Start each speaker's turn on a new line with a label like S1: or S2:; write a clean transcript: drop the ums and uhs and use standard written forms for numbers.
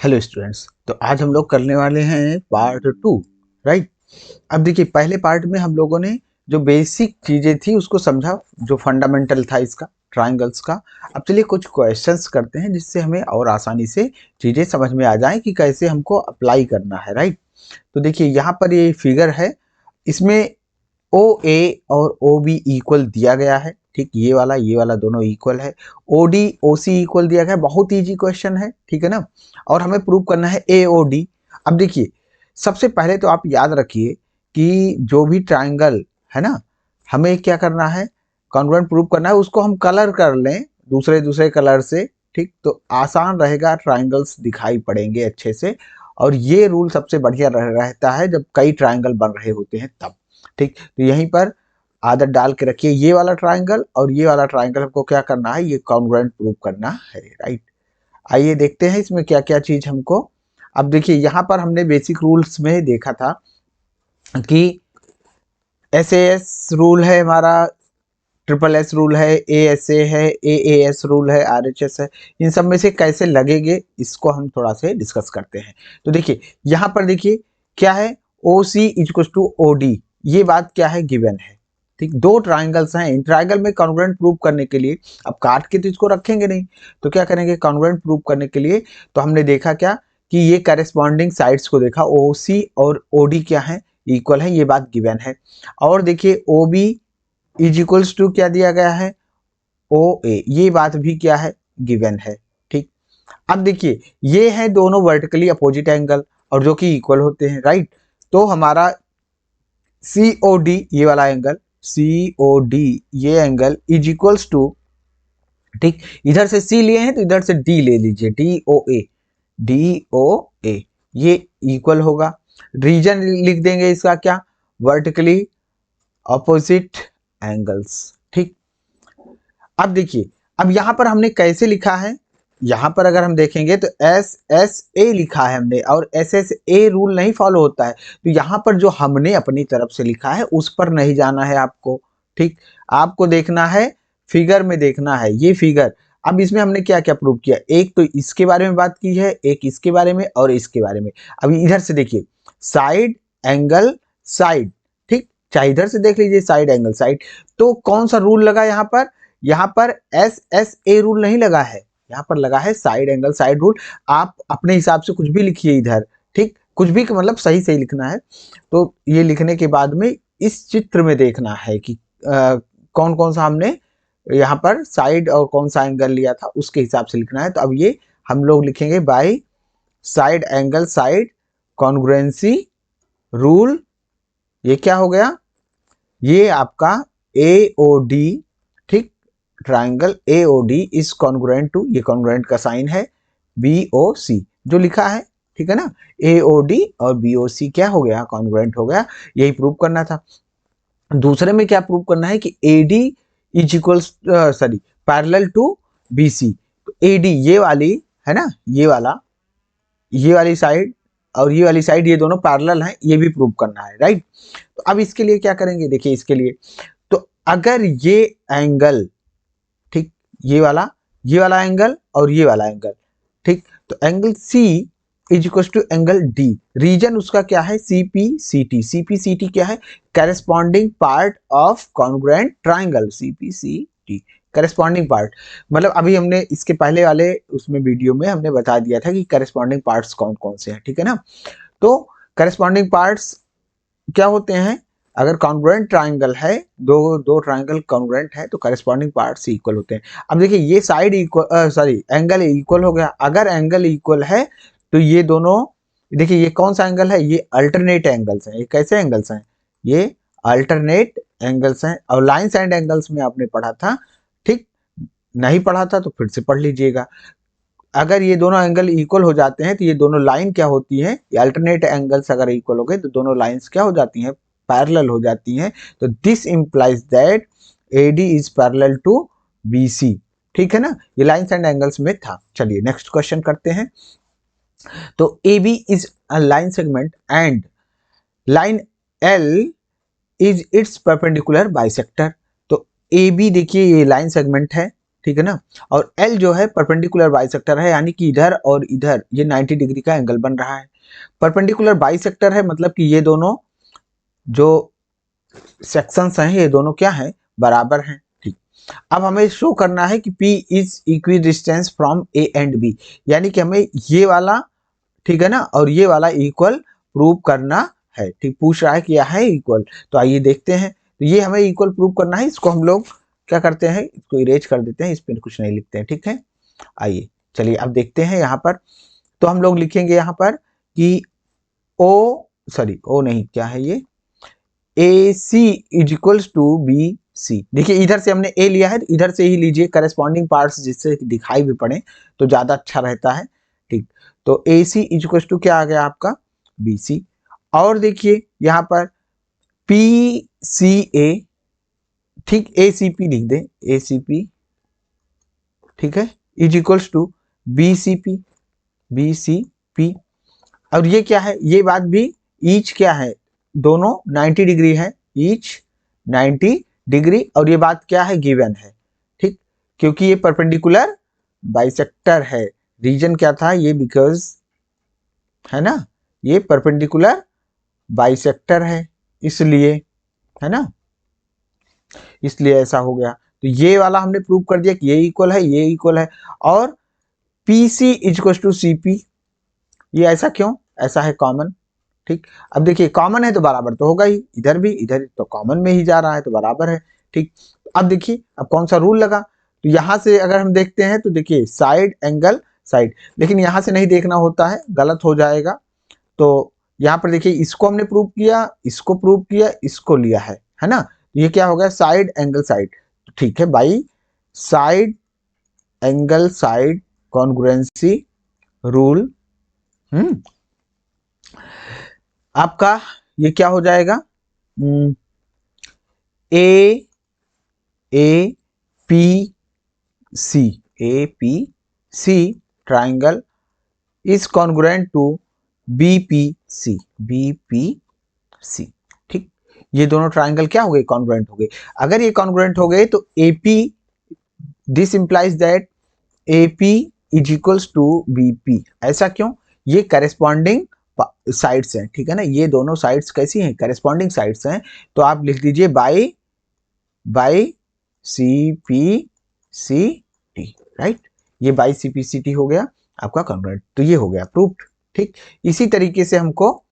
S1: Hello students. तो आज हम लोग करने वाले हैं पार्ट 2। राइट। अब देखिए, पहले पार्ट में हम लोगों ने जो बेसिक चीज़ें थी उसको समझा, जो फंडामेंटल था इसका, ट्राइंगल्स का। अब चलिए कुछ क्वेश्चंस करते हैं जिससे हमें और आसानी से चीज़ें समझ में आ जाएं कि कैसे हमको अप्लाई करना है। राइट। तो देखिए यहाँ पर ये फिगर है, इसमें ओ ए और ओ बी इक्वल दिया गया है। ठीक, ये वाला दोनों इक्वल है। ओ डी ओ सी इक्वल दिया गया है। बहुत इजी क्वेश्चन है, ठीक है ना। और हमें प्रूव करना है ए ओ डी। अब देखिए, सबसे पहले तो आप याद रखिए कि जो भी ट्राइंगल है ना, हमें क्या करना है, कॉन्ग्रुएंट प्रूव करना है। उसको हम कलर कर लें दूसरे दूसरे कलर से, ठीक, तो आसान रहेगा, ट्राइंगल्स दिखाई पड़ेंगे अच्छे से। और ये रूल सबसे बढ़िया रहता है जब कई ट्राइंगल बन रहे होते हैं तब। ठीक, तो यहीं पर आदत डाल के रखिए, ये वाला ट्राइंगल और ये वाला ट्राइंगल हमको क्या करना है, ये कॉन्ग्रुएंट प्रूव करना है। राइट। आइए देखते हैं इसमें क्या क्या चीज हमको। अब देखिए यहाँ पर हमने बेसिक रूल्स में देखा था कि एस एस रूल है हमारा, ट्रिपल एस रूल है, A S A S rule है, आर एच एस है। इन सब में से कैसे लगेंगे इसको हम थोड़ा से डिस्कस करते हैं। तो देखिए यहाँ पर देखिए क्या है, ओ सी इक्वल टू ओ डी, ये बात क्या है, गिवन है। ठीक, दो ट्राइंगल्स हैं, इन ट्राइंगल में कॉन्ग्रुएंट प्रूव करने के लिए, अब काट के तो इसको रखेंगे नहीं, तो क्या करेंगे कॉन्ग्रुएंट प्रूव करने के लिए। तो हमने देखा क्या कि ये करेस्पॉन्डिंग साइड्स को देखा, ओ सी और ओ डी क्या है, इक्वल है, ये बात गिवन है। और देखिए O B is equals to क्या दिया गया है, ओ ए, ये बात भी क्या है, गिवन है। ठीक, अब देखिए ये है दोनों वर्टिकली अपोजिट एंगल और जो कि इक्वल होते हैं। राइट। तो हमारा सी ओ डी, ये वाला एंगल सी ओ डी, ये एंगल इज इक्वल्स टू, ठीक, इधर से सी लिए हैं तो इधर से डी ले लीजिए, डी ओ ए, डी ओ ए, ये इक्वल होगा। रीजन लिख देंगे इसका क्या, वर्टिकली अपोजिट एंगल्स। ठीक, अब देखिए, अब यहां पर हमने कैसे लिखा है, यहां पर अगर हम देखेंगे तो एस एस ए लिखा है हमने, और एस एस ए रूल नहीं फॉलो होता है। तो यहां पर जो हमने अपनी तरफ से लिखा है उस पर नहीं जाना है आपको। ठीक, आपको देखना है फिगर में, देखना है ये फिगर। अब इसमें हमने क्या क्या प्रूव किया, एक तो इसके बारे में बात की है, एक इसके बारे में और इसके बारे में। अब इधर से देखिए, साइड एंगल साइड, ठीक, चाहे इधर से देख लीजिए, साइड एंगल साइड। तो कौन सा रूल लगा यहाँ पर एस एस ए रूल नहीं लगा है, यहाँ पर लगा है साइड एंगल साइड रूल। आप अपने हिसाब से कुछ भी लिखिए इधर, ठीक, कुछ भी मतलब सही सही लिखना है। तो ये लिखने के बाद में इस चित्र में देखना है कि कौन कौन सा हमने यहाँ पर साइड और कौन सा एंगल लिया था, उसके हिसाब से लिखना है। तो अब ये हम लोग लिखेंगे by side angle side congruency rule. ये क्या हो गया, ये आपका ए ओ डी, ठीक, triangle A O D is congruent to, ये कॉन्ग्रुएंट का साइन है, बी ओ सी जो लिखा है, ठीक है ना। ए ओ डी और बी ओ सी क्या हो गया, कॉन्ग्रुएंट हो गया। यही प्रूव करना था। दूसरे में क्या प्रूव करना है कि A D is equal, sorry, parallel to B C. तो ए डी ये वाली है ना, ये वाली साइड और ये वाली साइड, ये दोनों पैरेलल हैं, ये भी प्रूव करना है। राइट। तो अब इसके लिए क्या करेंगे, देखिए इसके लिए, तो अगर ये एंगल, ठीक, ये वाला एंगल और ये वाला एंगल, ठीक, तो angle C is equal to angle D, reason उसका क्या है, सीपीसीटी। सीपीसीटी क्या है, corresponding part of congruent triangle, CPCT corresponding part. मतलब अभी हमने इसके पहले वाले उसमें वीडियो में हमने बता दिया था कि करेस्पॉन्डिंग पार्ट्स कौन कौन से हैं, ठीक है ना। तो करेस्पॉन्डिंग पार्ट्स क्या होते हैं, अगर कॉन्ग्रुएंट ट्राइंगल है, दो दो ट्राइंगल कॉन्ग्रुएंट है तो करेस्पॉन्डिंग पार्ट्स इक्वल होते हैं। अब देखिए ये side equal, sorry, angle equal हो गया। अगर एंगल इक्वल है तो ये दोनों, देखिए ये कौन सा एंगल है, ये अल्टरनेट एंगल्स हैं। ये कैसे एंगल्स हैं, ये अल्टरनेट एंगल्स हैं। और लाइन्स एंड एंगल्स में आपने पढ़ा था, ठीक, नहीं पढ़ा था तो फिर से पढ़ लीजिएगा। अगर ये दोनों एंगल इक्वल हो जाते हैं तो ये दोनों लाइन क्या होती हैं, ये अल्टरनेट एंगल्स अगर इक्वल हो गए तो दोनों लाइंस क्या हो जाती हैं, पैरेलल हो जाती हैं। तो this implies that AD is parallel to BC। ठीक है ना, ये लाइंस एंड एंगल्स में था। चलिए नेक्स्ट क्वेश्चन करते हैं। तो AB is a line segment and line L is it's perpendicular bisector. तो AB देखिए ये लाइन सेगमेंट है, ठीक है ना। और एल जो है परपेंडिकुलर बाइसेक्टर है, यानी कि इधर और इधर ये 90 डिग्री का एंगल बन रहा है। परपेंडिकुलर बाइसेक्टर है मतलब कि ये दोनों जो सेक्शंस हैं ये दोनों क्या हैं, बराबर हैं। ठीक, अब हमें शो करना है कि P is equi distance from A and B, यानी कि हमें ये वाला, ठीक है ना, और ये वाला इक्वल प्रूव करना है। ठीक, पूछ रहा है कि यह है इक्वल, तो आइए देखते हैं। तो ये हमें इक्वल प्रूव करना है, इसको हम लोग क्या करते हैं, इसको इरेज कर देते हैं, इस पर कुछ नहीं लिखते हैं। ठीक है, आइए चलिए अब देखते हैं यहाँ पर। तो हम लोग लिखेंगे यहाँ पर कि ओ नहीं, क्या है ये, A C is equals to B C. देखिए इधर से हमने ए लिया है, इधर से ही लीजिए करस्पॉन्डिंग पार्ट्स, जिससे दिखाई भी पड़े तो ज़्यादा अच्छा रहता है। ठीक, तो ए सी इज इक्वल्स टू क्या आ गया आपका, बी सी। और देखिए यहाँ पर पी सी ए, ठीक, ए सी पी लिख दें, ए सी पी, ठीक है, is equals to B C P, B C P. और ये क्या है, ये बात भी ईच क्या है, दोनों 90 डिग्री है, ईच 90 डिग्री, और ये बात क्या है, गिवन है। ठीक, क्योंकि ये परपेंडिकुलर बाइसेक्टर है। रीजन क्या था ये, बिकॉज, है ना, ये परपेंडिकुलर बाइसेक्टर है, इसलिए, है ना, इसलिए ऐसा हो गया। तो ये वाला हमने प्रूव कर दिया कि ये इक्वल है, ये इक्वल है। और P C equal to C P, ये ऐसा क्यों, ऐसा है कॉमन। ठीक, अब देखिए कॉमन है तो बराबर तो होगा ही, इधर भी, इधर तो कॉमन में ही जा रहा है तो बराबर है। ठीक, अब देखिए अब कौन सा रूल लगा, तो यहां से अगर हम देखते हैं तो देखिए साइड एंगल साइड, लेकिन यहां से नहीं देखना होता है, गलत हो जाएगा। तो यहाँ पर देखिए इसको हमने प्रूव किया, इसको प्रूव किया, इसको लिया है ना, ये क्या हो गया, साइड एंगल साइड। ठीक है, by side angle side congruency rule, आपका ये क्या हो जाएगा, A A P C, A P C triangle is congruent to B P C, B P C. ठीक, ये दोनों ट्राइंगल क्या हो गए, कॉन्ग्रुएंट हो गए। अगर ये कॉन्ग्रुएंट हो गए तो A P, this implies that A P is equals to B P. ऐसा क्यों, ये करेस्पॉन्डिंग साइड्स हैं, ठीक है ना, ये दोनों साइड्स कैसी हैं, करेस्पॉन्डिंग साइड्स हैं। तो आप लिख दीजिए by by C P C T, right, ये by C P C T हो गया आपका कॉन्ग्रुएंट, तो ये हो गया प्रूव्ड। ठीक, इसी तरीके से हमको